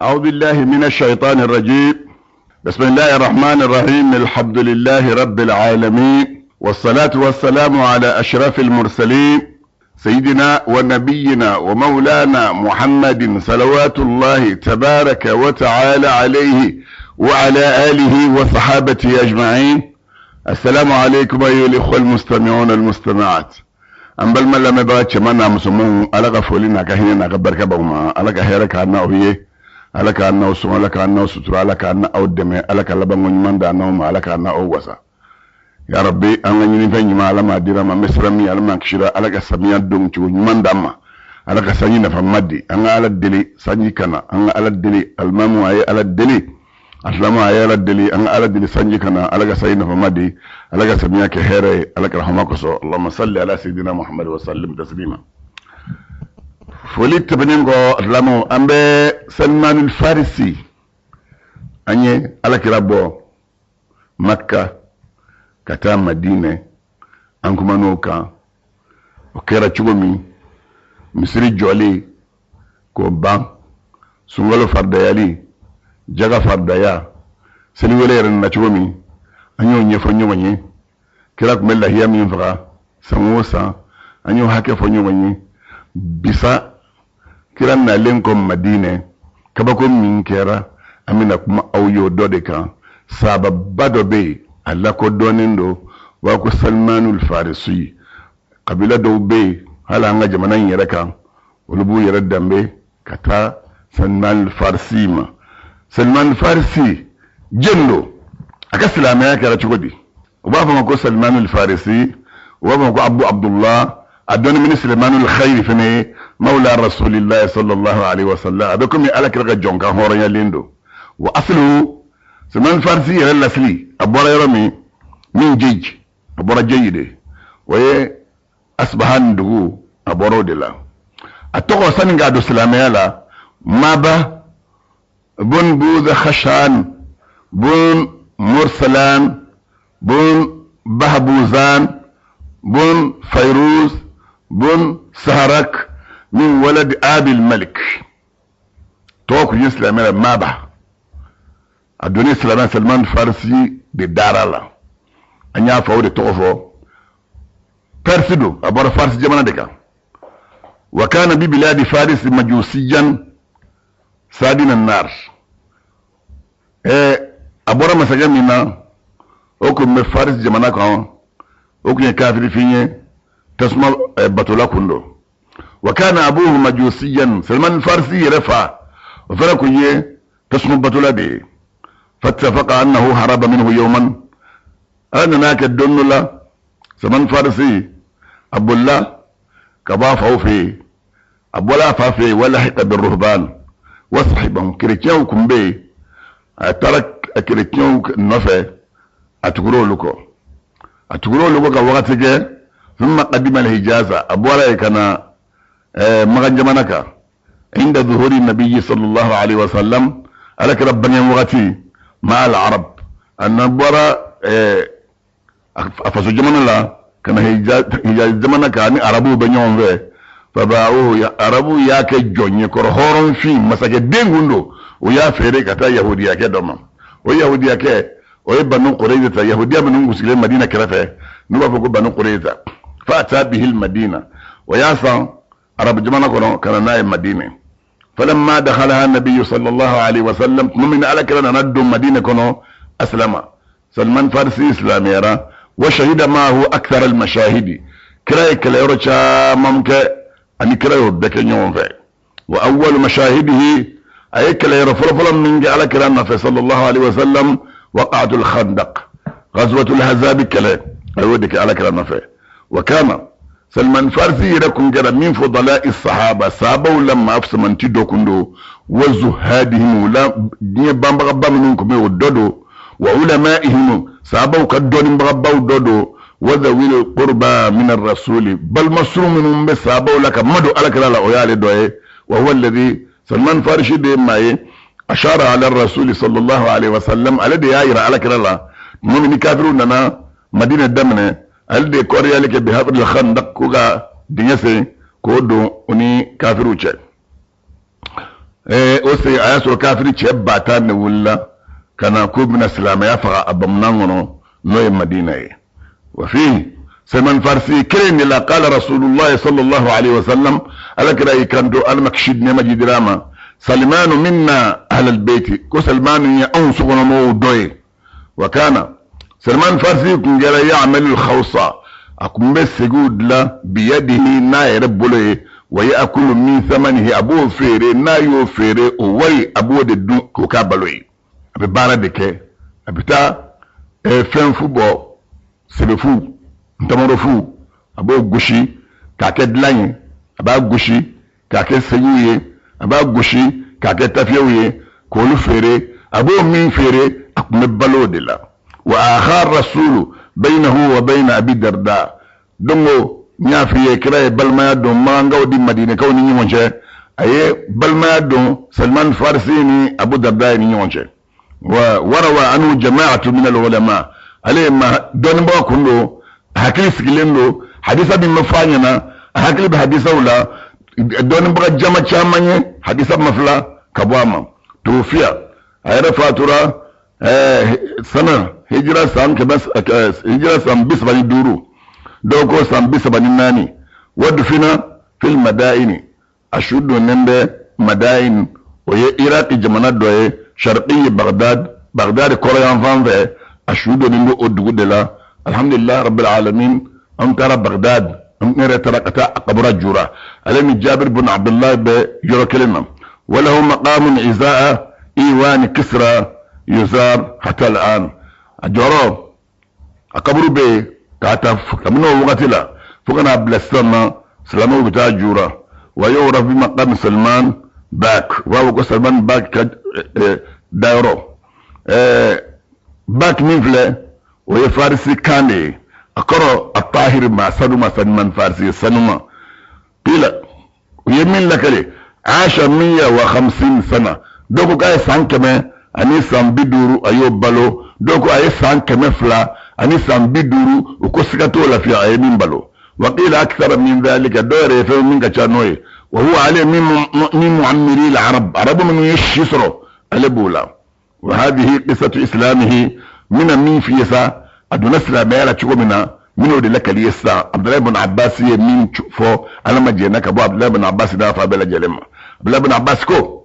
أعوذ بالله من الشيطان الرجيم. بسم الله الرحمن الرحيم. الحمد لله رب العالمين، والصلاة والسلام على أشرف المرسلين سيدنا ونبينا ومولانا محمد صلوات الله تبارك وتعالى عليه وعلى آله وصحابته أجمعين. السلام عليكم أيها الإخوة المستمعون المستمعات. أنبل من لم يبقى منا مسلمون على غفولنا كهنا غبرك بهما على كهرك عنا وهي على كأنه سمع على كأنه ستر على كأنه أودم على كلام من دانهم على كأنه أوسا. يا ربي أنا ينفعني ما على ما دير ما مسرمي على ما كشرا على كسمية دون تقول من دام على كسنين فمادي أنا على الدلي سنجي كنا أنا على الدلي المامو على الدلي أسلام على الدلي أنا على الدلي سنجي كنا على كسنين فمادي على كسمية كهرة على كرحمك صو. اللهم صل على سيدنا محمد وسلم تسليما. فوليت بنينغو لامو أمبي سلمان الفارسي أني على كرابو مكة كتا مدينة أنكما نوكا وكيرا تشومي مصري جولي كوبان سنغلو فرديالي جاغا فرديا سنغولي رن تشومي أنيو نيفو نيواني كراك ملا هي مينفغا سنغوسا أنيو هاكي فنيواني بيسا kiran na lenkom madine kabako min kera amina kuma auyo dodeka sababado be alla ko donindo wa ko salmanul farisi qabila do be hala nga jamanan yereka ulubu yeradambe kata salmanul farisi ma salman farisi jendo aka silama kera chugodi uba fa ko salmanul farisi wa ko abu abdullah adoni min salmanul khair fene مولى رسول الله صلى الله عليه وسلم أبكم يألك رجع جونكا هوريا ليندو وأصله سلمان فارسي يلا سلي أبورا يرمي من جيج أبورا جيدة وهي أصبحان دغو أبورا دلا أتوقع سنغا دو سلامي لا مابا بون بوذ خشان بون مرسلان بون بهبوزان بون فيروز بون سهرك من ولد آبي الملك توقع يسلم مابا الدنيا سلمان فارسي بدار الله أن يعفو دي توقفو فرسدو أبورا فارس جمانا دكا وكان ببلاد فارس مجوسيا سادين النار أبورا مسجا منا أوكم من فارس جمانا كان أوكم كافر فيني تسمى بطولا كندو وكان أبوه مجوسيا سلمان الفارسي رفع وفرقوا تسمى بطولا دي فاتفق أنه هرب منه يوما أنا ناك الدن الله سلمان الفارسي أبو الله كبافه فيه أبو الله فافي ولحق بالرهبان وصحبهم كريتيوكم بي ترك كريتيوك النفع أتقروا لكو كوقت ثم قدم الهجازة أبو الله كان مغنجمانك عند ظهور النبي صلى الله عليه وسلم ألك ربنا مغتي مع العرب أن أبورا أفسو جمان الله كان هجاز جمانك أن عربو بنيون في فباعوه عربو ياك جوني كرهورون في مساك دينغوندو ويا فيريك أتا يهوديا كدوما ويهوديا كي ويبنو قريزة يهوديا منو مسلم مدينة كرفة نوافقوا بنو قريزة فأتى به المدينة وياسا عرب جمانا كان نائم مدينة فلما دخلها النبي صلى الله عليه وسلم ممن على كلا ندو مدينة كنو أسلم سلمان فارسي إسلامي يرى وشهد معه أكثر المشاهد كراي كلا يرشا ممكن أن كراي يبدك يوم في وأول مشاهده أي كلا يرفرفلا من على كلا النبي صلى الله عليه وسلم وقعة الخندق غزوة الهزاب كلا يودك على كلا النبي وكان سلمان فارسي يركن جرى من فضلاء الصحابة صحابة لما أفسم أن تدوكندو وزهادهم ولا دي بامبغبا منكم يوددو وعلمائهم صحابة وكدون بغبا وددو وذوي القربى من الرسول بل مصر منهم بصحابة لك مدو على لا أيالي دوئي وهو الذي سلمان فارسي دي ماي أشار على الرسول صلى الله عليه وسلم على دي آيرا على لا مؤمن كافرون لنا مدينة دمنة alde koriyali ke bihabr al khandaq kuga dinyese kodo oni kafiru che ose ayaso kafiri che bata ne wulla kana ko min islam ya fa abamnangono no madina wa fi سلمان فارسي كرين لا قال رسول الله صلى الله عليه وسلم ألك رأي كندو المكشد نمجي دراما سلمان منا أهل البيت كو سلمان يأنس ونمو دوي وكان سلمان فارسي كن يعمل الخوصة أكم بسجود لا بيده ناير بولي ويأكل من ثمنه أبو فيري نايو فيري ووي أبو ددو كوكابلوي أبي باردك أبتا فين فوبو سبفو ntamorofu abo gushi kake dlanye aba gushi kake seyiye aba gushi kake tafiye ko lu fere abo min fere akme balodela wa akhar rasul bainahu wa bain abi darda dongo nyafiye kiraye balma do manga odi madina kawni nyonje aye balma do salman farsi ni abu darda ni nyonje wa warawa anu jama'atu min al ulama alayhi ma don ba kundo hakili sigilendo hadisa bin mafanyana hakili bi hadisa wala don baga jama chamanye hadisa mafla kabwama tufiya ayra fatura sana hijra sam kebas hijra sam bisbani duru doko sam bisbani nani wadfina fil madaini ashudu nembe madain oye iraqi jamana doye sharqi baghdad korean vanve ashudu nindo odugudela الحمد لله رب العالمين أم ترى بغداد أم نرى تركتا قبر الجورة ألم جابر بن عبد الله بجرى كلمة وله مقام إزاء إيوان كسرى يزار حتى الآن الجورة قبر بي كاتا منه وقتلا فقنا بلسنا سلامه بتاع الجورة ويعرف بمقام سلمان باك وهو سلمان باك دايرو باك نفله وهي فارسي كاني أقرأ الطاهر مع سلمى سلمان فارسي سلمى قيل ويمين لك لي عاش 150 سنة دوكو كاي سان كما أني سان بدورو أيوب بالو دوكو أي سان كما فلا أني سان بدورو وكسكتو لفي أيمين بالو وقيل أكثر من ذلك دور يفهم منك تشانوي وهو عليه من معمري العرب عرب من يشيسرو ألبولا وهذه قصة إسلامه من مين فيسا أدونا سلامة تشوفنا منو دي لك ليسا عبد الله بن عباس مين فو أنا ما جيناك أبو عبد الله بن عباس دافع بلا جلمة عبد الله بن عباس كو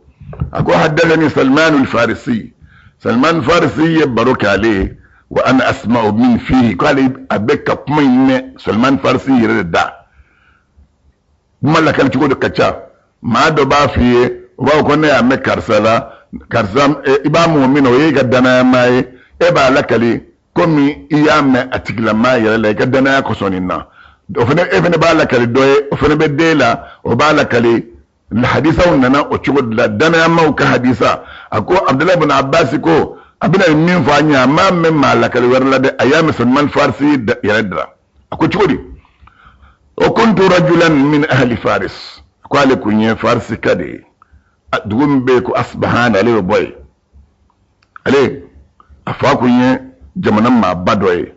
أكو حدثني سلمان الفارسي سلمان الفارسي بروك عليه وأنا أسمع من فيه قال أبيك من سلمان الفارسي يرد مالا كان تقول كتشا ما دبا فيه وهو كنا يعمل كارسلا كارسام إبا مؤمن ويجا دنا ماي eba lakali komi iyame atigla ma yele ka dana ko sonina ofene efene ba lakali doye ofene be dela o ba lakali الحديثة وننا وشغل لدنا ما وكحديثة أكو عبد الله بن عباس كو أبنا من فانيا ما مما لك الورلة أيام سلمان فارسي يردرا أكو شغلي وكنت رجلا من أهل فارس قال كوني فارس كدي أدوم بيكو أصبحان عليه بوي عليه أفاكوني جمنا ما بدوي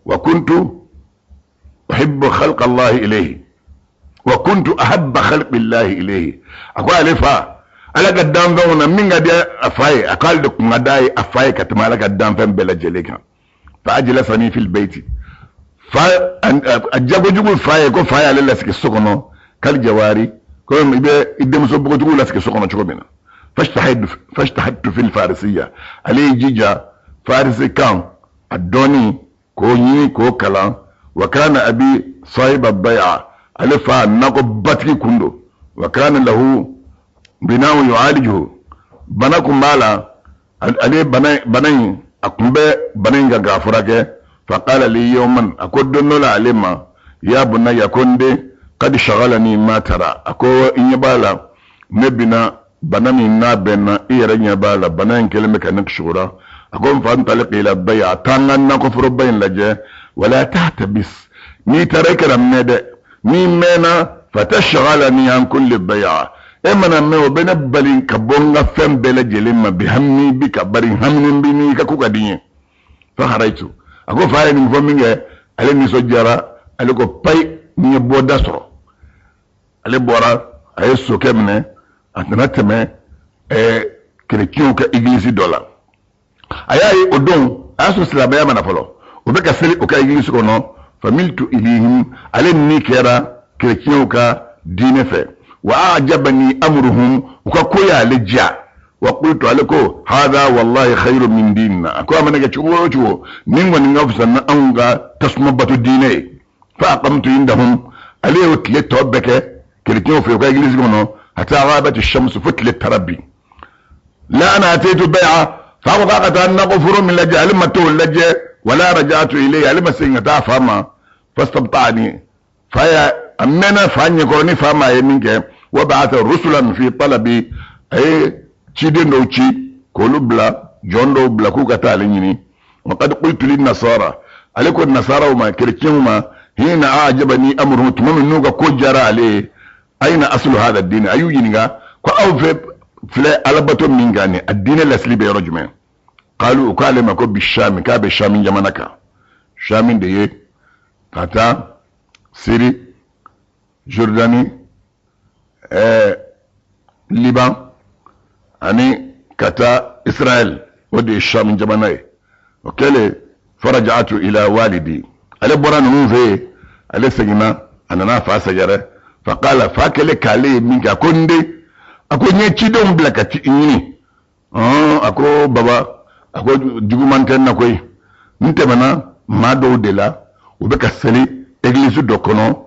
وكنت أحب خلق الله إليه وكنت أحب خلق الله إليه أقول ألفا ألا قدام فونا من قد أفاي أقال لك مداي أفاي كتمالك قدام فين بلا جليكا فأجلسني في البيت فأجابوا جبوا فاي كو فاي على لسك السكنو كالجواري كم إذا مسبقوا تقول لسك السكنو شكوبنا فاشتحدت في الفارسية عليه جيجا فارسي كان الدوني كوني كو كلام وكان أبي صاحب البيعة ألفا نقب باتكي كندو وكان له بناء يعالجه بناكم مالا عليه بناي أكمبي بناي غافرك فقال لي يوما أكو دنولا عليما يا بني يكون دي قد شغلني ما ترى أكو إني بالا نبنا بنامي نابنا إيراني بالا بناي كلمة نكشورا أكو فانطلق إلى البيع تانغان نكفر بين لجي ولا تحتبس ني تريك رمنا ميمنا فتشغلني عن كل الضياع امنا مو بنبلين كبونغا فم بلا جلما بهمني بك برين همن بني كوكا دي فخرجت اكو فاي من فمينغا علي سجرا عليكو باي ني بوداسرو علي بورا اي سوكمنه atana teme chrétien ka église dola ayayi odon aso silaba ya mana folo obeka seli o ka église ko no familtu ilihim alenni kera chrétien ka dine fe wa ajabani amruhum uka koya leja wa qultu alako hadha wallahi khairu min dinina akwa manaka chuwo chuwo ningo ningafsa na anga tasmabatu dine fa aqamtu indahum aliyo tile tobeke chrétien fe ka église ko no hatta ghabat ash-shams futli tarabbi لا أنا أتيت بيعة فأخذت أن غفر من لجأ لما تقول لجأ ولا رجعت إليه لما سينتا فما فاستبطعني فيا أمنا فأني يقولني فما يمينك وبعث رسلا في طلبي أي تشيدين روشي كولو بلا جوندو بلا كوكا تاليني وقد قلت للنصارى عليكم النصارى وما كريتيوما هنا أعجبني أمره تمام نوكا كوجارا عليه أين أصل هذا الدين أيو ينغا كأوفي فلا ألبتو مينغاني الدين الأصلي بيرجمه قالوا أكلم كو بالشام كاب الشام جمانكا شام دي كاتا سيري جرداني ليبان اني كاتا إسرائيل ودي الشام جماناي وكالي فرجعت إلى والدي ألي بران موفي ألي سجنا أنا نافع سجرة فقال فاكلي كالي مينكا كوندي ako nye chidon blakati ini ako baba ako jugumanten na koy nte mana mado de la ubeka seli église do kono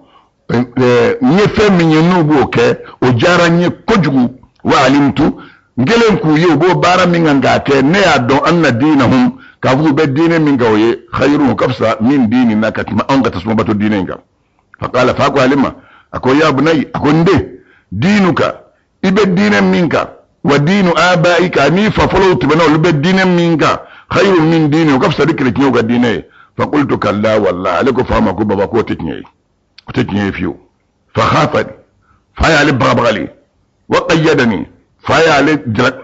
nye fe minye nubu ke o jara nye kojugu wa alimtu ngelen ku yo bo bara minga ngate ne adon anna dinahum ka fu be dine minga oye khairu kafsa min dini nakatima anga tasmabatu dinenga faqala faqwa alima ako ya bunay ako nde dinuka ibe dine minka wa dinu abaika ni fa folo tibana ibe dine minka khairu min dini wa kafsa dikri kinyo ga dine fa qultu kalla wallahi alako fama ko baba ko tiknye fiyo fa khafani fa ya ali babagali wa qayyadani fa ya ali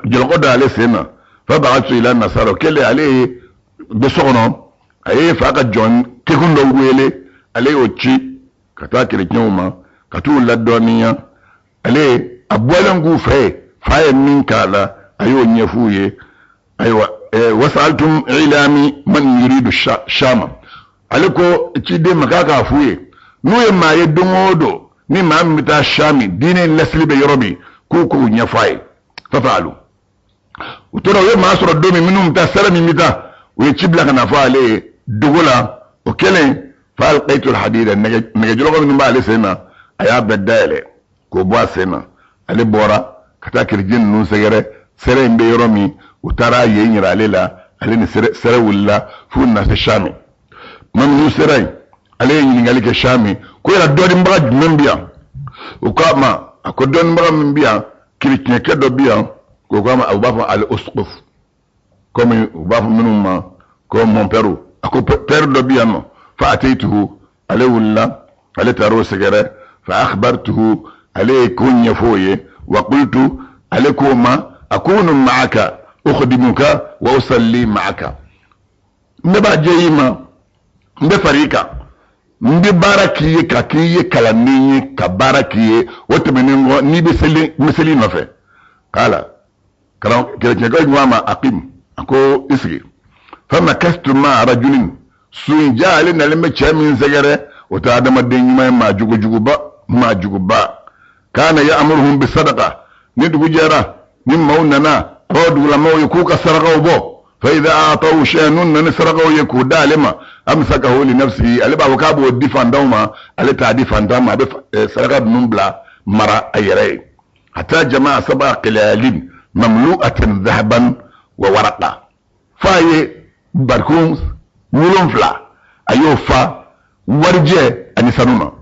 jalqoda ali sema fa ba'athu ila nasara kele ali besono ay fa ka jon tekundo wele ali ochi kata kire kinyo katu ladoniya ali abwalangu faye min kala ayo nyefuye aywa wasaltum ilami man yuridu shama aliko chide makaka fuye nuye maye dungodo ni mamita shami dine laslibe yorobi kuku nyafai fafalu utora we masoro domi minum ta salami mita we chibla kana faale dugola okele fal qaitul hadida nege jologo min baale sena aya bedale ko boa sena ale bora kata kirjin nun segere sere mbe yoromi utara yenyira alela ale ni sere wulla funna se shami mam nu sere ale yin ngali ke shami ko yara dodi mbaga membia ukama akodon mbaga membia kirikne ke do bia ko kama abubafa al usquf comme ubafa minuma ko mon peru ako per do bia no fa ataituhu ale wulla ale taro segere fa akhbartuhu عليه كون يفوي وقلت عليكما أكون معك أخدمك وأصلي معك نبا جيما نبفريكا نباركي كاكي كلامي كباركي وتمنينغو نبي مسلي نفي قال كلا نقول ماما أقيم أكو إسري فما كست مع رجل سوين جاء لنا لما تشامين زجرة وتعدم الدين ما جوجوبا كان يأمرهم بالصدقة ندو جرا نموننا رود لما يكوك سرقوا بو فإذا أعطوا شيئا نسرقوا يكو دالما أمسكه لنفسه ألبا وكابو الدفان دوما ألتا دفان دوما سرقا بنبلا مرا أيري حتى جماعة 7 قلال مملوءة ذهبا وورقا فاي بركونس ولنفلا أيوفا ورجي أنسانونا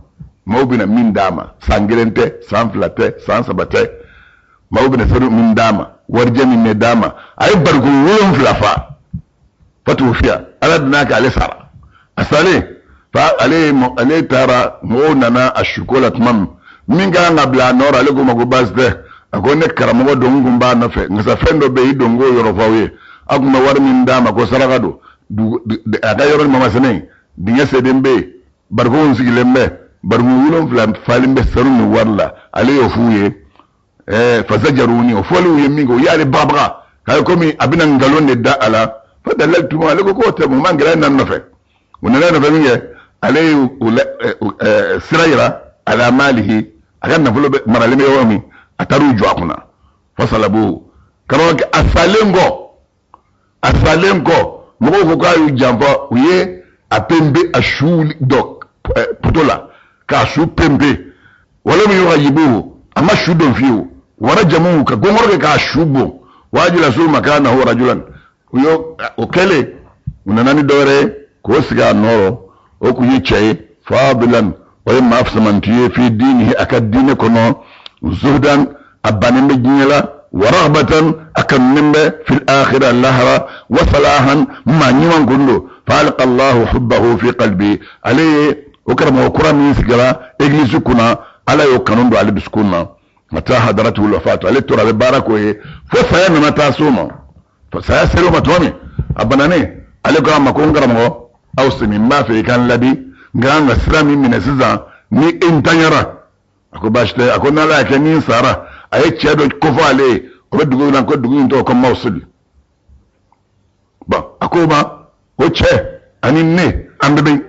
maubina min dama sangirente sanflate sansabate maubina saru min dama warjami me dama ay bargu won flafa fatu fiya aladnaka ale sara asale fa ale tara mo nana ashukolat mam min ga ngabla nora ale go mago basde agone karamo do ngumba na fe ngasa fendo be idongo yoro fawe aguma war min dama ko saragado aga yoro mama sene dinya sedembe bargu won sigilembe barmu wulon flam falimbe sarunu warla ale yo fuye fazajaruni o folu yemingo yale babra kay komi abina ngalonde da ala fadalaltu ale ko te mo mangala nan no fe wonala no fe minge ale sirayra ala malihi agan na fulo maralime yomi ataru joakuna fasalabu kama ke asalengo mo ko kayu jamba uye apembe ashuli dok putola ka shu pembe wala mi yujibu ama shu don fiu wara jamu ka gongorge ka shubo wajila sul makana huwa rajulan uyo okele unanani dore ko siga noro o kunyi chey fadilan wa ma afsamantiye fi dinihi akadine kono zuhdan abanembe jinyala wa raghbatan akamnembe fil akhirah lahra wa salahan ma nyiman gondo falqa Allah hubbahu fi qalbi alayhi وكرم وكرم يسجلا إجلس كنا على يكنون على بسكونا متى حضرته الوفاة على ترى بباركه فسيان متى سوما فسيسلو متومي أبناني على كرم مكون كرمه أو سمين ما في كان لدي كان سلامي من السزا ni intanyara ako bashte ako nala ke ni sara ay chedo ko fale ko dugu nan ko dugu to ko mawsul ba ako ba o che ani ne ambe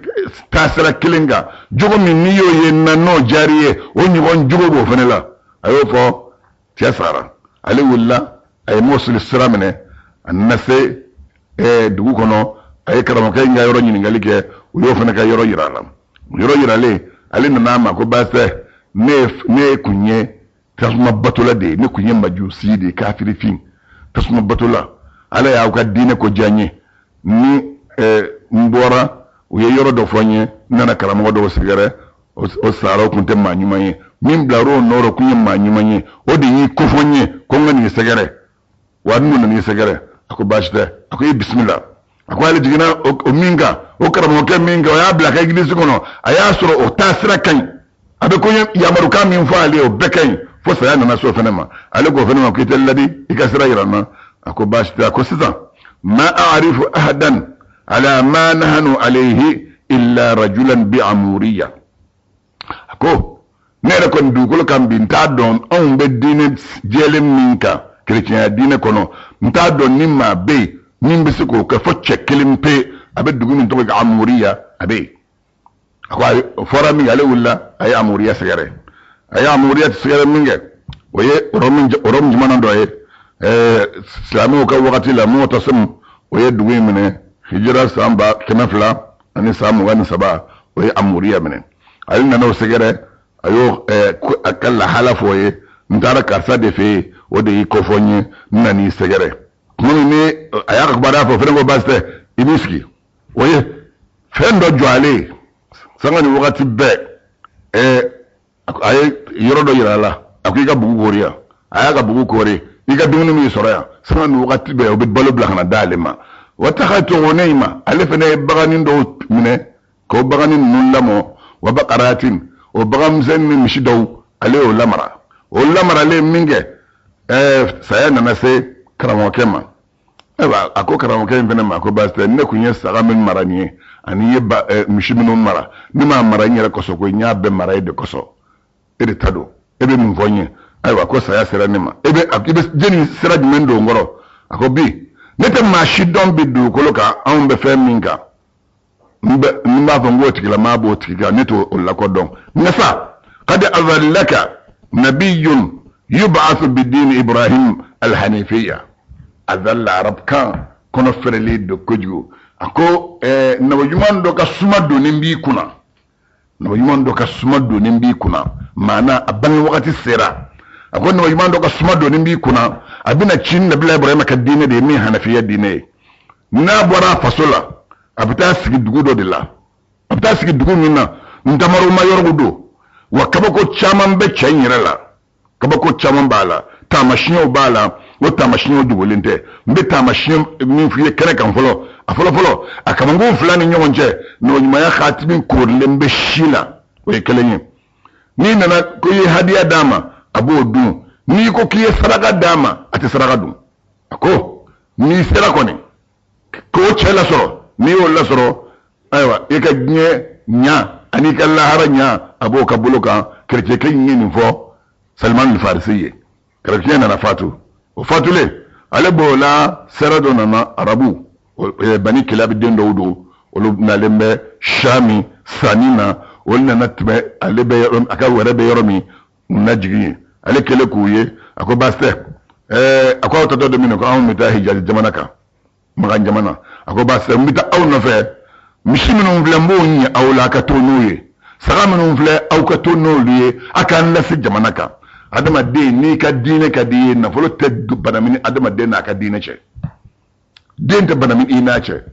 tasira kilinga jogo min niyo ye nanno jariye woni won jogo bo fenela ayo fo tiasara ali wulla ay mosul siramene annase dugu kono ay karamo kay nga yoro nyini ngalike uyo fene kay yoro yiralam yoro yirale ali nana ko basse ne kunye tasma batula de ne kunye majusi de kafiri fin tasma batula ala ya ka dine ko janye ni mbora uye yoro do fonye nana karamo do sigare o saro kunte manyumanye min blaro noro kunye manyumanye o de yi ko fonye ko ngani sigare wanu nani sigare ako bashte ako bismillah ako ali jigina o minga o karamo ke minga o ya blaka iglis kono aya soro o tasira kan abe ko yamaru kam min faali o bekan fo saya nana so fenema ale go fenema ko telladi ikasira irana ako bashte ako siza ma a'rifu ahadan على ما نحن عليه إلا رجلا بعمورية أكو نركن دوكل كم بنتادون أم بدين جيل منكا كريتيا دين كونو نتادون نما بي نيم بسكو كفتش كلم بي أبد دوكل من توك عمورية أبي أكو فرامي على ولا أي عمورية سجرة أي عمورية سجرة منك ويه روم جمان دوه سلامي وكوقتي لا موتصم ويه دوي منه hijira samba kemefla ani samu wani saba oye amuriya mene ali na no segere ayo akalla halafo ye ndara karsa de fe o de ikofonye nani segere moni ni ayaka kubara fo fengo baste ibiski oye fendo joale sanga ni wakati be aye yorodo yirala akika bugu koria ayaka bugu kore ika dumuni mi soroya sanga ni wakati be obe balo blakana dalema واتخذت غنيمة ألفنا بغانين دو منه كو بغانين نلمو وبقرات وبغام زن مشدو عليه لمرة واللمرة ليه منجة سيانا نسي كرامو كما أكو كرامو كما فينما أكو باستة نكو يساق من مرانيه أني يبا مشي منون مرة نما مرانيه لكسو كو نياب بمرأي دي كسو إدي تدو إبي من فونيه أيوة أكو سيا سيرا نما إبي جيني سيراج من دو ngoro أكو بي nete mashidon bidu koloka an be fe minga mba fango tikila mabo tikila neto olakodon nasa qad azallaka nabiyyun yub'ath bidin ibrahim alhanifiyya azalla arab kan kono fereli do koju ako nawo yumando ka sumado nimbi kuna nawo yumando ka sumado nimbi kuna mana aban wakati sera akon no yimando ka sumado nimbi kuna abina chin na bila ibrahim ka dine de mi hanafiya dine na bora fasola abita sigi dugudo de la abita sigi dugu minna ndamaru mayor gudo wa kabako chaman be chenyirala kabako chaman bala tamashinyo bala wo tamashinyo dugolinte mbe tamashinyo min fiye kere kan folo afolo akamangu fulani nyonje no nyima ya khatimin kurle mbe shila we kelenye ni nana ko yi hadiya dama abo dun ni ko kiye saraka dama ati saraka dun ako ni sera ko ni ko chela soro ni wala soro aywa e ka nya ani ka lahara nya abo ka buluka kerce kan yin fo Salman al-Farisi chrétien na fatu o fatule ale bola serado na arabu bani kilab den do olu na lembe shami sanina wonna natbe ale be aka wara be yoromi najigi ale kele kuye ako baste ako to do min ko on mita hijal jamanaka magan jamana ako baste mita aw no fe mishiminu vlembo nyi awla ka tonuye sagaminu vle aw ka tonuye aka nasi jamanaka adama de ni ka dine ka di na folo te banamini adama de na ka dine che den te banamini ina che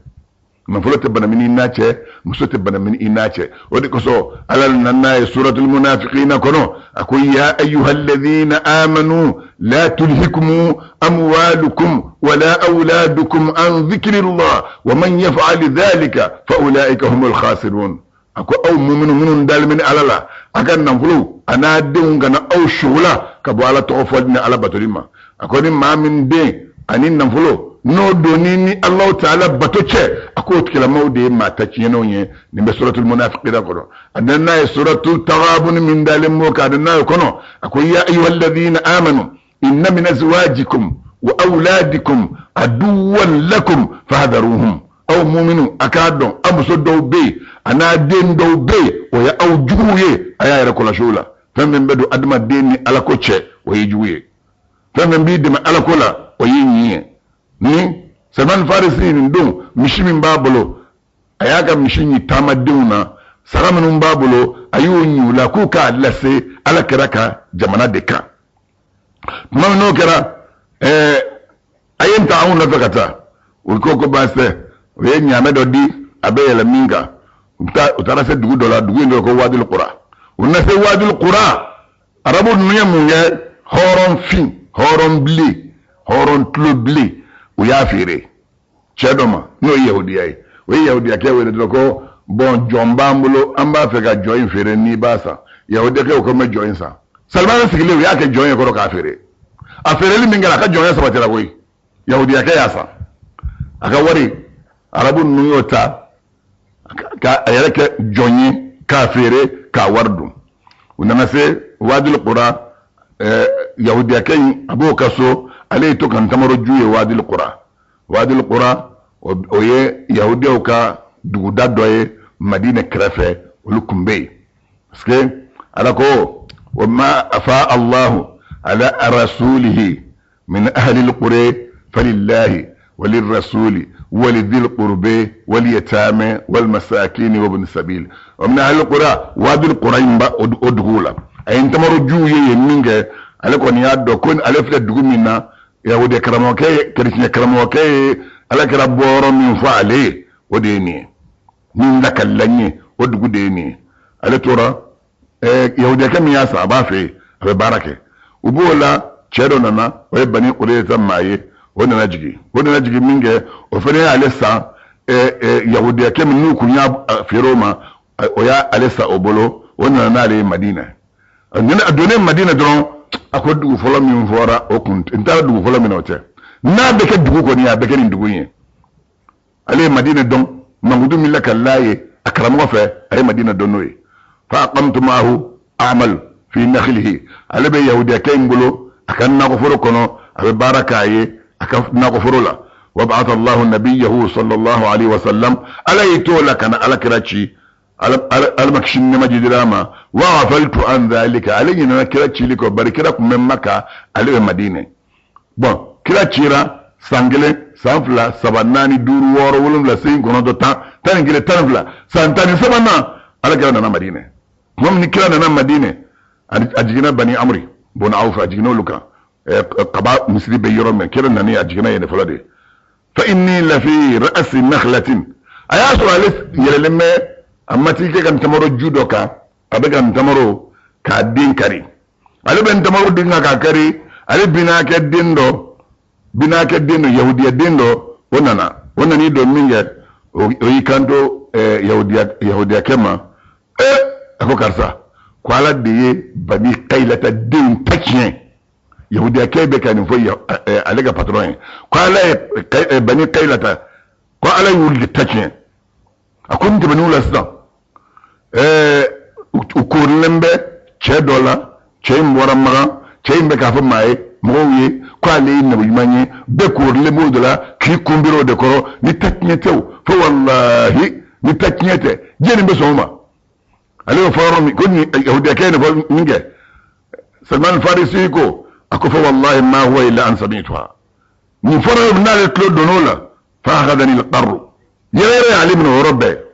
na folo te banamini ina che muso te banamini ina che odi ko so alal nanna suratul munafiqina kono akoy ya ayyuhalladhina amanu la tulhikum amwalukum wala auladukum an dhikrillah wa man yaf'al dhalika fa ulaika humul khasirun ako aw mu'minun dal min alala akan nan fulu ana denga na aw shugula ka bo ala to fodina ala batulima ako ni mamin de anin nan fulu no doni ni Allah ta'ala batoche ako tikila mawde mata chino nye ni be suratul munafiqin kono anna suratul taghabun min dalim mo ka anna kono ako ya ayyuhalladhina amanu inna min azwajikum wa awladikum aduwwan lakum fahdharuhum aw mu'minu akadon amuso dawbe ana den dawbe o ya aw juye aya ra kola shula tambe bedo adma deni ala ko che o juye tambe bi de ala kola o yinyi ni Salman Farisi ni don mishimin babulo ayaka mishinyi tamaduna saramanun babulo ayunyu la kuka lase ala kiraka jamana deka mamno kira ayin ta'awun zakata ulko ko basse we nyame do di abe la minga utara se dugu dola dugu ndo ko wadul qura unna se wadul qura arabu nuyamu ye horon fin horon bli horon tlo bli o ya fere chedoma no yahudi ay we yahudi ake we do ko bon jombambulo amba fe ga join fere ni basa yahudi ke ko me join sa Salman sigile we ake join ko ka fere a fere li mingala ka join sa batira boy yahudi ake yasa aka wari arabu nuyota ka ayake join ka fere ka wardu unana se wadul qura yahudi ake abo kaso ale to kan tamaro juye wadil qura oye yahudi ka duguda doye madina krefe ulukumbe parce que alako wama afa Allah ala rasulihi min ahli alqura falillahi وللرسول ولذي القربى واليتامى والمساكين وابن السبيل ومن اهل القرى وادي القرى ادغولا اي انت مرجو يمينغ alako ni addo kon alefle dugumina yahudi karamoke kirishne karamoke alakira boro min faale odeni min dakallanye odugudeni alatora yahudi kam ya saba fe be barake ubola chedo nana way bani qurayza maye wona najigi minge o fene alessa yahudi kam nu kunya firoma oya alessa obolo wona na le madina nina adone madina don ako dugu folo min fora o kunt intara dugu folo min ote na beke dugu ko ni ya beke ni dugu yin ale madina don mangudu millaka laye akramo fe ay madina don noy fa aqamtu ma'ahu a'mal fi nakhlihi ale be yahudi kay ngolo akan na ko foro kono abe barakaye akan na ko foro la wa ba'atha Allahu nabiyyahu sallallahu alaihi wasallam alayto lakana alakirachi al-makshin majidama wa ghafaltu an dhalika alayna kirachi liko barikirakum min Makkah alay Madina bon kirachira sangele sanfla sabanani duru woro wolum la sein kono do tan ngile tanfla santani sabana alakira na Madina mom ni kira na Madina ajigina bani amri bon awfa ajigina luka qaba misri be yorome kira na ni ajigina yene falade fa inni la fi ra's nakhlatin ayasu alis yeleleme amma tike kan tamaro judoka abegan tamaro ka din kari ale ben tamaro dinga ka kari ale binake dindo yahudiya dindo wonani do minge o yikando yahudiya kema ako karsa kwala de bani qailata din takien yahudiya kebe kan fo ale ga patron kwala bani qailata ko ala yul takien akon de banu lasda ukurlembe che dola che mbora maga che mbe ka fa mai moye ko ale nabi manye be ko le modula ki kumbiro de koro ni taknyetew fa wallahi ni taknyete jeni be soma ale faro mi konni yahudiya kene fo minge Salman al-Farisi ko ako fa wallahi ma huwa illa an samituha ni faro na le tlo donola fa akhadani al-qarr yere ali min rabbi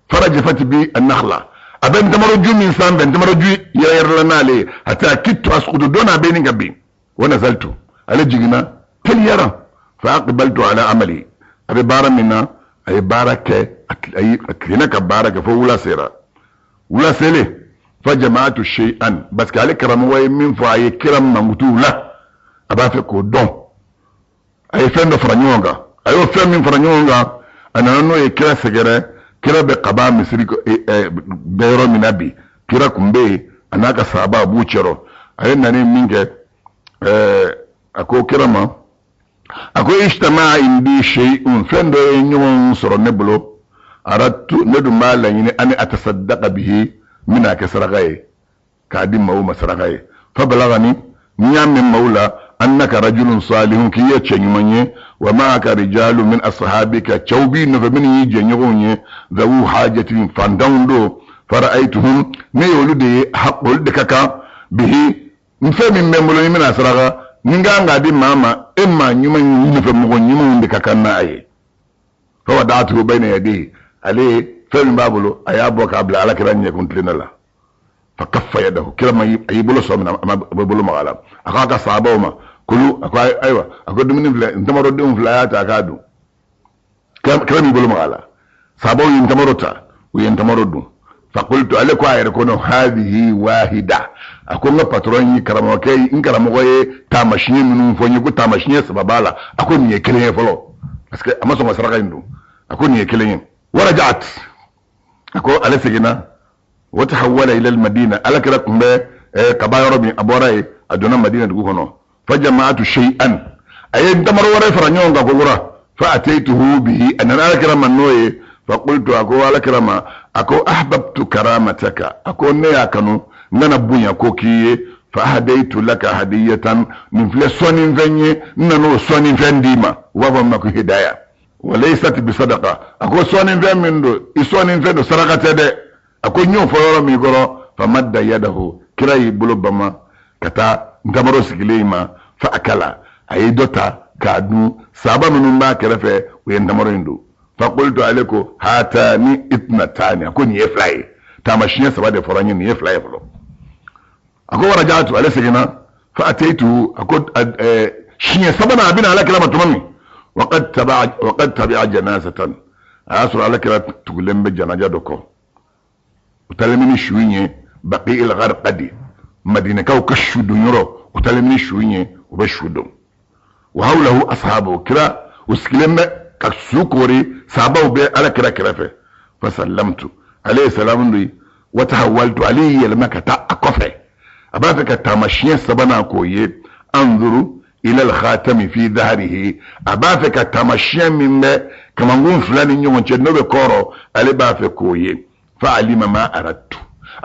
فرجفت بي النخلة أبن تمرجو من سام بن تمرجو يرى لنا لي حتى كدت أسقط دون بين قبي ونزلت على جينا كل يرى فأقبلت على عملي أبي بارا منا أي بارك أي هناك بارك فولا سيرا ولا سيلي فجمعت شيئا بس كالي كرم ويمين فأي كرم ممتولة أبا في كودون أي فين فرنيونغا أيو فين من فرنيونغا أنا أنو يكرا سجرة كرا بقبا مصري بيرو من أبي كرا كمبي أنا كسابا بوشرو أي ناني مينك أكو كرما أكو اجتماع عندي شيء فين دو ينيون سرو نبلو أردت ندو مالا يعني أنا أتصدق به من كسرغاي كادم مو مسرغاي فبلغني نيام من مولا أنك رجل صالح كي يتشنمني ومعك رجال من أصحابك تشوبين فمن يجنيوني ذو حاجة فاندوندو فرأيتهم نيولدي حق ولدكك به نفهم من مولي من أسرغا نغانغا دي ماما إما نيومن نفهم نيومن دكك ناي فوضعته بين يديه عليه فهم بابلو أيابوك قبل على كران يكون تلنا فكف يده كلا ما يبلو صومنا ما بيبلو مغالا أخاك صعبوما كلو أكو أيوة أكو دمني فلا أنت مرودهم فلايات أكادو كلا يبلو مغالا صعبو ينتمرتا وينتمردو فقلت عليكو يكون هذه واحدة أكو ما باتروني كراموكي إن كراموكي تامشني منو فونيكو تامشني سبابالا أكو نيكلين فلو بس أما سوما سرقا يندو أكو نيكلين ورجعت أكو على سجنا وتحول الى المدينه على كده كمبه كبايرو بي ابوراي ادونا مدينه دغونو فجمعت شيئا اي دمر ورا فرنيون غوغورا فاتيته به ان انا كرم النوي فقلت اكو على كرما اكو احببت كرامتك اكو نيا كانوا نانا بونيا كوكي فهديت لك هديه من فلسون فني نانو سون فنديما وفما كو هدايا وليست بصدقه اكو سون فن من سون فن سرقه ده ako nyo foro mi goro famadda yadahu kirai bulubama kata ngamaro sigilema fa akala ayidota kadu saba minun ba kerefe we ndamaro indu fa qultu alayku hatani itnatani ako ni fly tamashiya saba de foranye ni fly flo ako warajatu alasigina fa ataitu ako shiya saba na abina ala kalama tumami waqad tabi'a janazatan asra ala kala tugulembe janaja doko وتلمني شويني بقي الغرقدي مدينة كاو كشودو يرو وتلمني شويني وبشودو وهوله أصحابه كرا وسكلمة كسوكوري صحابه بي على كرا كرافة فسلمت عليه السلام لي وتحولت عليه لما كتا أكفه أبافك تامشين سبنا كوي انظروا إلى الخاتم في ظهره أبافك تامشين من كما نقول فلان يوم تشنو بكورو على بافك كوي فعلم ما أردت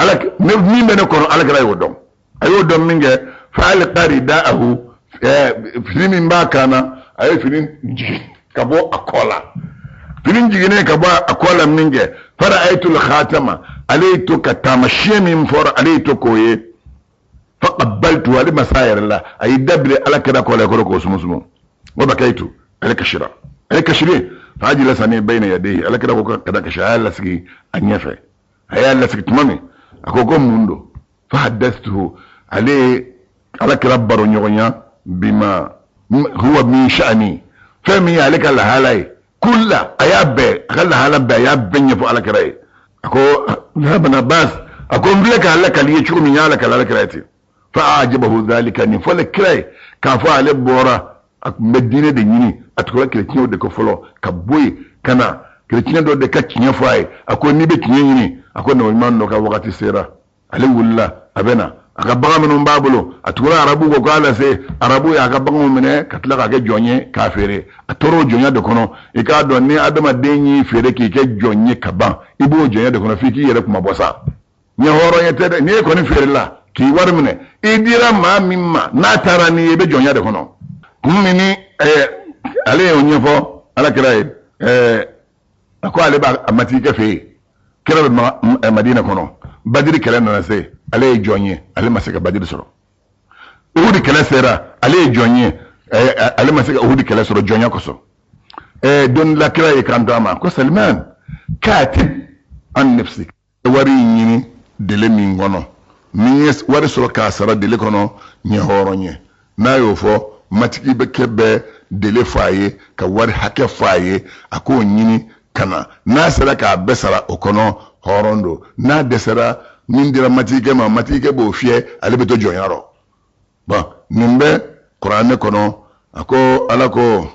على مين بنكون على كلا يودم أيودم منجه فعل قرداءه في من باكنا أي في كبو أكولا في جيني كبو أكولا منجه فرأيت الخاتمة عليت كتامشي من فور عليت كوي فقبلت ولما ساير الله أي دبل على كلا كولا كولا سمو وبكيت عليك الشراء عليك الشراء فاجلسني بين يديه على كده كده كشال لسكي انيفه هيا لسكي تمامي اكو كوموندو فحدثته عليه على كده برونيا بما هو من شأني فمي عليك الحالاي كل اياب خلى حالب اياب بنيفو على كده اكو ذهبنا باس اكو ملك على كده يشو من على كده فاعجبه ذلك ان فلك كده كافو عليه بورا مدينه دنيني atukura kirekinyo de ko folo kaboy kana kirekinyo do de kakinya fay ako ni be kinyini ako no man no ka wakati sera ale wulla abena aka baga menum babulo atukura arabu ko kala se arabu ya ka baga mene katla ka ke jonye ka fere atoro jonya de kono e ka do ni adama denyi fere ki ke jonye kaban ibo jonya de kono fiki yere kuma bosa nya horo yete de ni ko ni fere la ki wari mine idira ma mimma na tarani ebe jonya de kono kumini ale onyefo ala kiraye ako ale ba amati ke fe kira Madina kono badiri kala na se ale jonye ale masaka badiri soro uhudi kala sera ale jonye ale masaka uhudi kala soro jonya koso don la kiraye kandama ko Salman katib an nafsik wari nyini dele mingono miyes wari soro kasara dele kono nye horonye na yo fo matiki be kebe dele faye ka wari hake faye ako nyini kana na sera ka besara okono horondo na desera mindira matike bo fie alebeto jonyaro ba nimbe Qur'an kono ako alako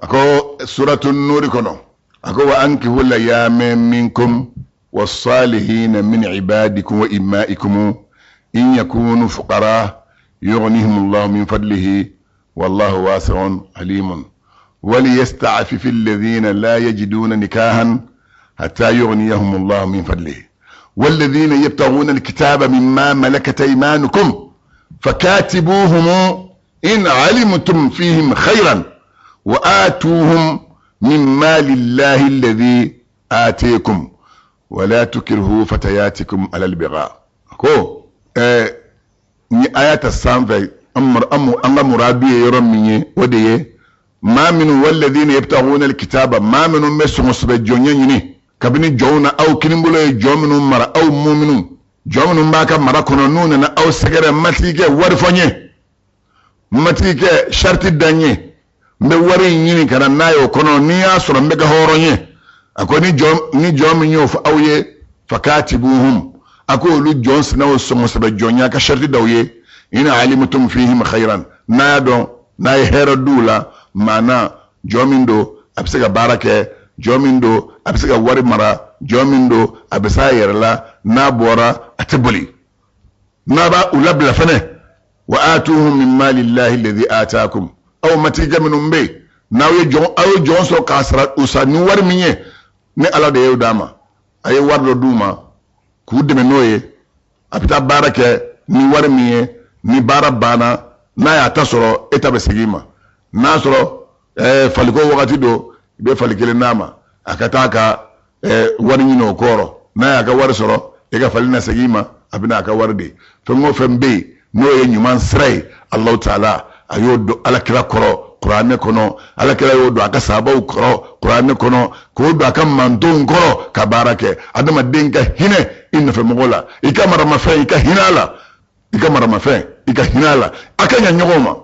ako suratul nur kono ako wa ankihu layama minkum was-salihin min ibadikum wa imaikum in yakunu fuqara yughnihim Allah min fadlihi wallahu wasi'un alimun وليستعفف الذين لا يجدون نكاحا حتى يغنيهم الله من فضله والذين يبتغون الكتاب مما ملكت ايمانكم فكاتبوهم ان علمتم فيهم خيرا وآتوهم مما لله الذي آتيكم ولا تكرهوا فتياتكم على البغاء كو آيات السامفة أمر مرابية يرمي وديه ما من والذين يبتغون الكتاب ما من مسمس بجونيني كبني جونا او كنبله جومن مر او مؤمن جومن ما كان مر كنون او سغره ماتيكه ورفوني ماتيكه شرط داني مبوري ني كان نايو كنو ني اسر مبه هوروني اكو ني جوم نيوف اويه فكاتبوهم اكو لو جونس نو سمس بجونيا كشرط دويه ان علمتم فيهم خيرا نادو ناي هيردولا mana jomindo abisega barake jomindo abisega wari mara jomindo abisa yerla na bora atibuli naba ulabla fane wa atuhum min mali llahi alladhi ataakum aw matija minum be nawe jon so kasra usani wari minye ne ala de yewdama ay wardo duma ku deme noye abita barake ni wari minye ni barabana na ya tasoro etabe segima nasoro faliko wakati do be falikele nama akataka wari nyino koro na ya ka wari soro e ka falina segima abina ka warde to ngo fembe no ye nyuman sray Allah Ta'ala ayodo ala kira koro Qur'an kono ala kira yodo aka sabaw koro Qur'an kono ko do aka mandon koro ka barake adama denka hine inna fe mogola ikamara mafe ikahinala ikamara mafe ikahinala akanya nyogoma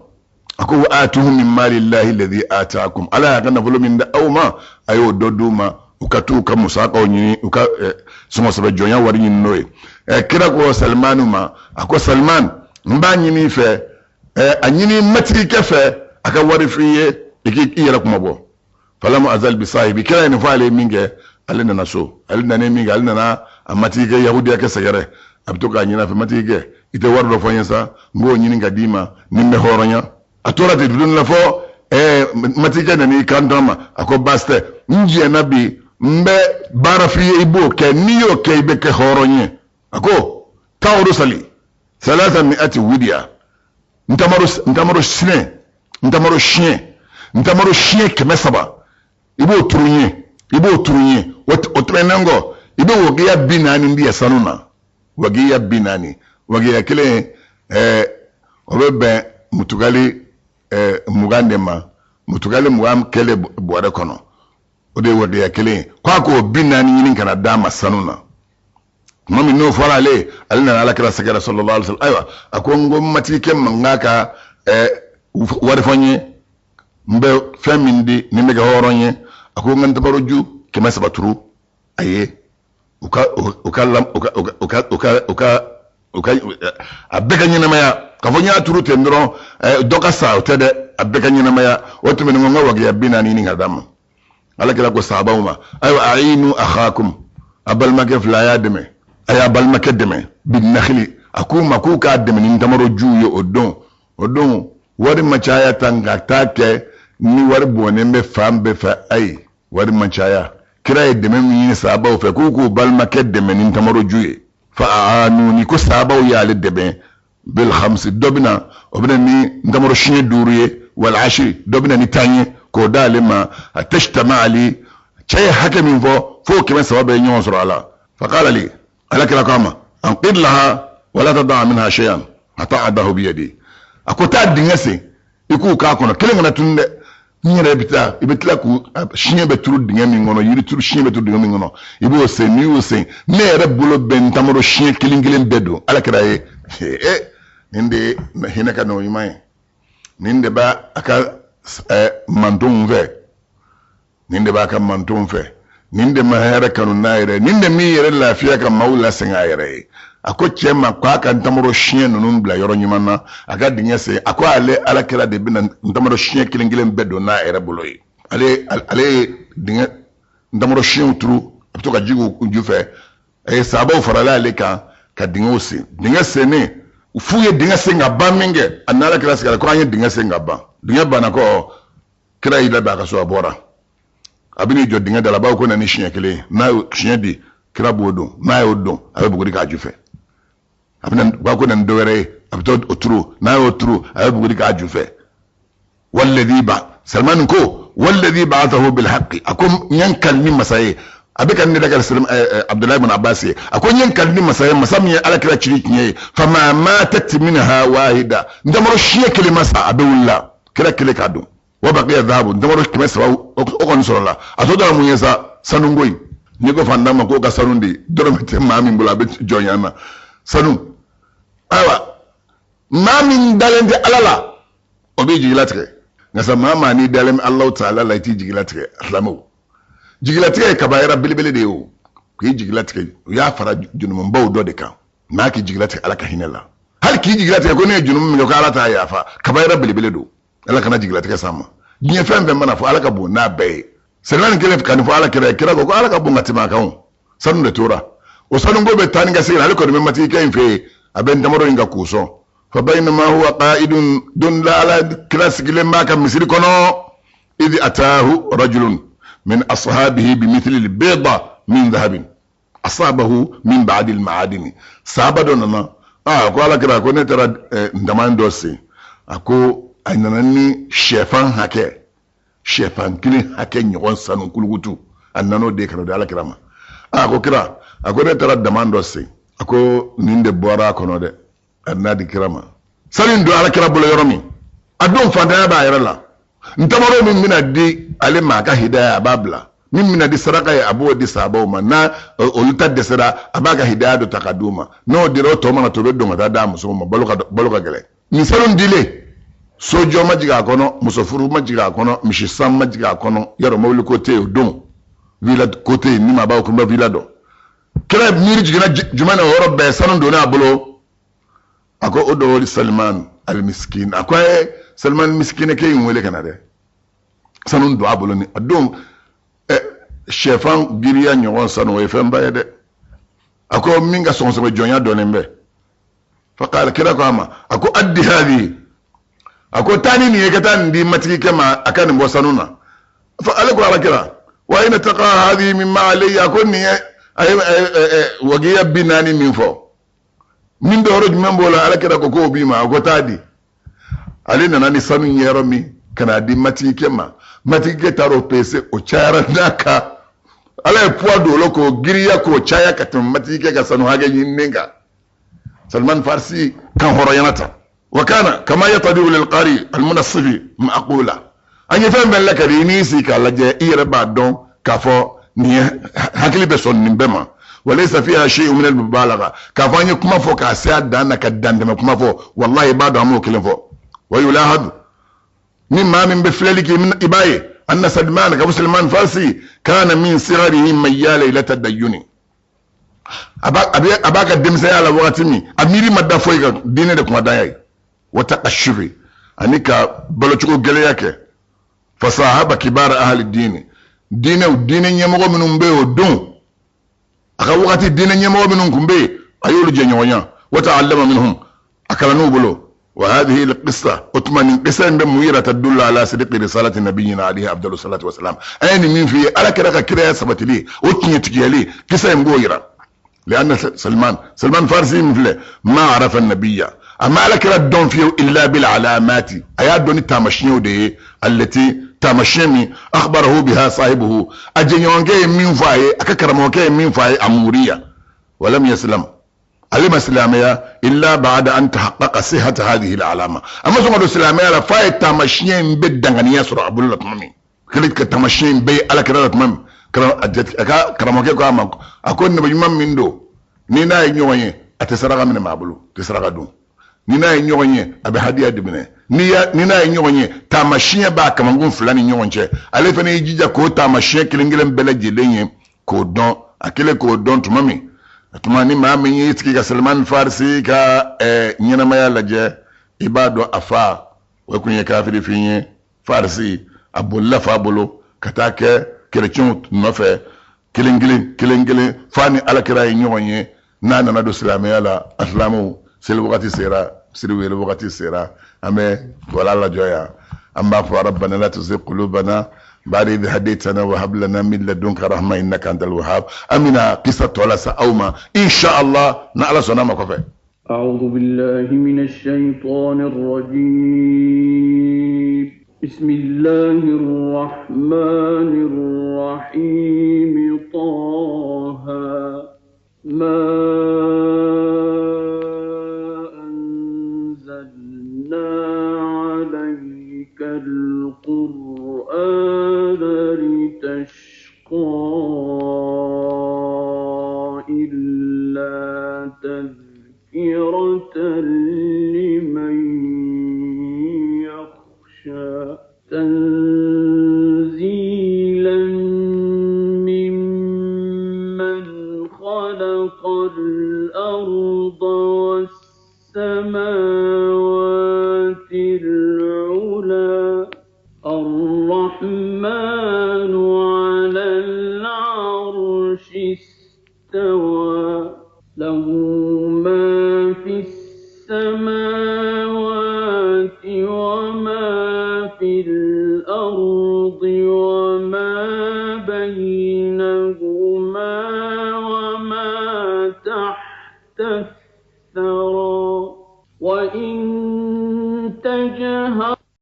ako wa atuhum min mali llahi alladhi ataakum ala kana fulu min da awma ayo doduma ukatu ka musaka onyi uka sumo sabe jonya wari nyin noy kira ko Salmanu ma ako Salman mbanyi ni fe anyini mati kefe aka wari fiye iki iyara kuma bo falamu azal bi sahibi kira ni fale minge alina naso alina ne minge alina na amati ke yahudi aka sayare abtuka nyina fe mati ke ite wardo fanyensa ngo nyini ngadima nimbe horonya atora de dudun la fo matike na ni kandama ako baste nji nabi mbe barafi ibo ke niyo ke ibe ke horonye ako tawru sali 300 widia ntamaro shine kemesaba ibo turunye otrenango ibo wogiya binani ndiye sanuna wagiya kile obebe mutugali mugandema mugam kele boare kono ode wode ya kele kwa ko binani nyinin kana dama sanuna mami no fara le alina ala kira sagara sallallahu alaihi wasallam aywa akongo matike mangaka warfonye mbe femindi ni mega horonye akongo ntabaroju kema sabaturu aye abeka nyina maya kafonya turu tendro doka sa tede abeka nyina maya otume ngo wage yabina nini ngadam ala kila ko sabauma ayo ainu akhakum abal makef la yademe ay abal makedeme bin nakhli akuma ku ka ademe ni tamaro juyo odon wari machaya tanga take ni wari bone mbe fambe fa ay wari machaya kira edeme mi sabau fe ku bal makedeme ni tamaro juye فأعانوني كو سابو يا للدبين بالخمس دوبنا وبنا ني ندمر شني دوريه والعشر دوبنا ني تاني كو دالما تجتمع لي شيء حكم فوق كمان سبب ينصر على فقال لي لك لكما انقذ لها ولا تضع منها شيئا اتعده بيدي اكو تادنسي يكو كاكونا كلنا تند nyere ibitla ku shinye beturu dinga mi ngono yiri turu shinye beturu dinga mi ngono ibo se ni wo se mere bulo ben tamoro shinye kilingilin bedo ala kraye ninde hinaka no yimai ninde ba aka mantum ve ninde ba aka mantum ve ninde mahara kanu naire ninde mi yere lafiya ka maula senga yere ako chema kwa ka ntamoro shinye nunu bla yoro nyimana aga dinga se ako ale ala kira de bin ntamoro shinye kilingilin bedo na era buloyi ale dinga ntamoro shinye uturu to ka jigu njufe sabo farala ale ka dinga osi dinga se ne ufuye dinga se ngaba minge anala kira se ko anye dinga se ngaba dinga bana ko kira ida ba ka so abora abini jo dinga dala ba ko na ni shinye kile na shinye di kira bodo na yodo abe buguri ka jufe abina ba ko nan dowere abto oturu na oturu abe buguri ka jufe walladhi ba salman ko walladhi ba'athahu bil haqqi akum yankal min masaye abekan ni daga abdullah ibn abbas akum yankal min masaye masami ala kira chiri kinye fama matat minha wahida ndamaro shiye kile masa abewulla kira kile kadu wa baqiya dhahabu ndamaro kimasa o kon sorola atoda mu yesa sanungoyi ni ko fandama ko ka sanundi doromete mami mbula be jonyana sanu awa mami dalende alala obi jigilatre ngasa mama ni dalem Allah ta'ala la ti jigilatre aslamu jigilatre kabaira bilbele de o ki jigilatre ya fara junum baw do de kan ma ki jigilatre alaka hinela hal ki jigilatre ko ne junum mi ko alata ya fa kabaira bilbele do alaka na jigilatre sama nyi fembe mana fo alaka bu na be selan kele kan fo ala kira ko ala ka bunga tima kan sanu de tora o sanu go be tani ga sira ko me mati kain fe aben tamaro inga kuso fa bainama huwa qa'idun dun la ala klasik lemma kan misri kono idh ataahu rajulun min ashabihi bimithli albayda min dhahabin asabahu min ba'd alma'adin sabadon na ko ala kira ko ne tara ndamando se ako ainanani shefan hake shefan kili hake nyon sanu kulugutu annano de kano de alakirama ko kira ako ne tara demando se ako ninde bora kono de annadi kirama sanin do alakira bolo yoromi adon fanda ba yarala ntamaro min minadi ale maka hidaya babla min minadi saraka ya abo di sabo na oluta de sara abaga hidaya do takaduma no diro to mana to be do ngata da muso ma baloka gele ni salon dile sojo majiga kono musofuru majiga kono mishisam majiga kono yaro mawli kote don villa kote ni ma ba ko ba villa do kala miri jigina jumana woro be sanon do na bolo ako odo Salman al miskin akwa Salman miskin ke yin wele kana de sanon do abolo ni adon chefan giriya nyon sanon we fem ba de ako minga son so jonya do nembe faqala kira ko ama ako addi hadi ako tani ni yekata ndi matiki kama akan mbo sanuna fa alako alakira wa ina taqa hadi mimma alayya kunni wagiya binani min fo min do roj membo la alakira ko bima ako tadi alina nani sanu yero mi kana di matiki kama matiki taro pese o chara naka ala puado loko giriya ko chaya katum matiki ka sanu hage yinninga Salman Farsi kan horoyanata وكان كما يطدو للقاري المنصف معقولا أن يفهم لك رينيسي كالجاء إيربا دون كافو هكلي بسون نبما وليس فيها شيء من المبالغة كافو أن يكما فو كاسياد دانا كدان دم كما فو والله بعد عمو كلم فو ويلاحظ مما من بفلالك من إباي أن سلمان كابو سلمان فارسي كان من صغره ميال إلى التدين أباك الدمسي على وقتمي أميري مدى فويك ديني دكما دايي وتقشفي أنك بلوتشكو جلياك فصاحب كبار أهل الدين دين يمغو منهم بي ودون أخا وقت الدين يمغو منهم بي أيول جنيوانيا وتعلم منهم أكلنو بلو وهذه القصة أتمنى قصة بمويرة تدل على صدق رسالة نبينا عليه أفضل الصلاة والسلام أين من في ألا كرا كرا سبت لي أتني تجي لي قصة مغويرة لأن سلمان فارسي مثله ما عرف النبي أما لك ردون فيه إلا بالعلامات أيات دون التامشنيو دي التي تامشني أخبره بها صاحبه أجنيونكي من فاي أككرموكي من فاي أمورية ولم يسلم علم إسلامية إلا بعد أن تحقق صحة هذه العلامة أما سمع إسلامية لفاي تامشني بدن يسرع بلو لتمامي كلك تامشني بي على كرة تمام karamoke ko ama ako ne bajuma mindo ni na nyonye atesaraga mene mabulu tesaraga dum ni na nyonye abe hadiya dibne ni na nyonye tamashiya ba kamangun fulani nyonche ale fene jija ko tamashiya kilingelen bele jelenye ko don akele ko don tumami tumani ma min yitiki ga Salman Farsi ka nyina maya laje ibado afa wa kunye kafiri finye Farsi abulla fa bolo katake chrétien nofe kilingilin fani alakira yi nyonye na nana do silamaya la aslamu sel wakati sera sirwe le wakati sera ame wala la joya amma fa rabbana la tuzigh qulubana بعد إذ هديتنا وهب لنا من لدنك رحمة إنك أنت الوهاب أمنا قصة ولا سأوما إن شاء الله نعلى سنام كفى. أعوذ بالله من الشيطان الرجيم بسم الله الرحمن الرحيم طه ما أنزلنا عليك القرآن لتشقى إلا تذكرة لمن يخشى تنزيلا ممن خلق الأرض والسماوات العلى الرحمن على العرش استوى له ما في السماوات وما في الأرض